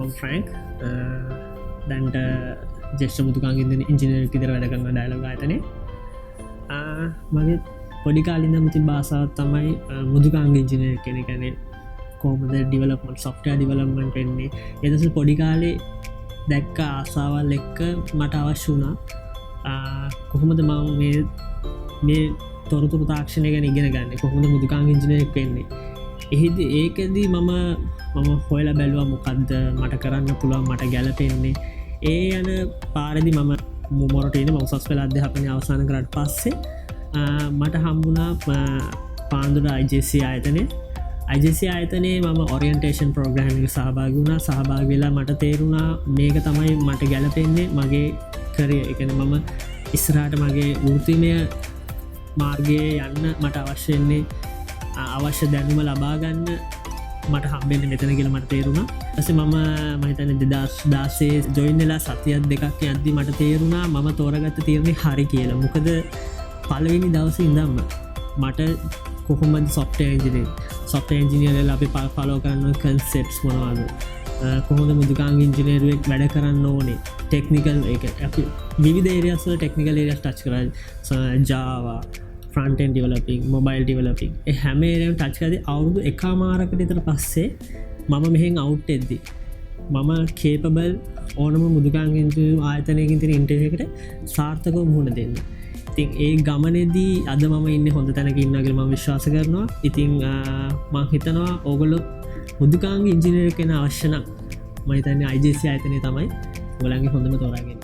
මම ෆ්‍රෑන්ක් දැන්ට ජෙෂ්ට මුතුකාන්ගින්දන ඉංජිනර් ඉදිර වැඩ කරන ඩයිලොග අතනේ මගේ පොඩිකාලින්ද මති බාසාත් තමයි මුදුකාංග ඉංජිනර් කෙනෙ කැනෙ කෝමද ඩිවලපමට සොෆ්ටය ඩිවලම්මට වෙන්නේ එදස පොඩිකාලේ දැක්ක ආසාවල් එක්ක මට අවශ්‍ය වුණා කොහොමද මං මේ තොරතුරු තාක්ෂණය ගැන ඉගෙන ගන්න කොහොමද මුදුකාංග ඉංජිනරෙක් වෙන්නේ එහෙද ඒකදී මම හොයල බැලවා මොකක්ද මට කරන්න පුළුවන් මට ගැලපෙන්නේ ඒ යන පාරදි මම මොමොරටන මවසස් වෙලා අධ්‍යාපනය අවසාන කරට පස්සේ මට හම්බුණා පාන්දුර IJSE ආයතනය IJSE ආයතනයේ මම ඔරියන්ටේෂන් ප්‍රෝග්‍රෑමික සහභාග වුණා සහභාග වෙලා මට තේරුණා මේක තමයි මට ගැලපෙන්නේ මගේ කරය එකන මම ඉස්රාට මගේ වෘතිමය මාර්ගයේ යන්න මට අවශ්‍යන්නේ අවශ්‍ය දැනුම ලබාගන්න මට හම්බෙන්න මෙතන කියල මට තේරුණා ඇස මම මහිතන දාසේ ජොයින්නලා සතියත් දෙකක් යද්දි මට තේරුණා මම තෝරගත්ත තීරණය හරි කියලා මොකද පලවෙනි දවස ඉඳම්ම මට කොහොමද සොෆ්ට ඇජිනේ සොෆ්ට ඇජිනියරල් අපි පලෝ කරන්න කන්සෙප්ස් මොනවාද කොහොද මුදුකාංග ඉංජිනේරුවෙක් වැඩ කරන්න ඕනේ ටෙක්නිකල් එක විවිදේරයස්ල ටෙක්නිකල් ඒරියස් ටච් කර ජාවා ෆ්‍රන්ටන් ඩිවලපින් මොබයිල් ඩිවලපින් හැමේරම් ටච්කද අවුරුදු එකමාරකට ඉතර පස්සේ මම මෙහෙන් අවුට් එද්දි මම කේපබල් ඕනම මුදුකාංගින්තු ආයතනයකින් තිර ඉන්ටරකට සාර්ථකව මුහුණ දෙන්න ඉතින් ඒ ගමනෙදී අද මම ඉන්න හොඳ තැනක ඉන්නගල ම විශ්වාස කරනවා ඉතිං මං හිතනවා ඕගොලොත් මුදුකාංග ඉංජිනර කෙන අවශ්‍යන මහිතන්න IJSE ආයතනය තමයි ගොලන්ගේ හොඳම තෝරාගෙන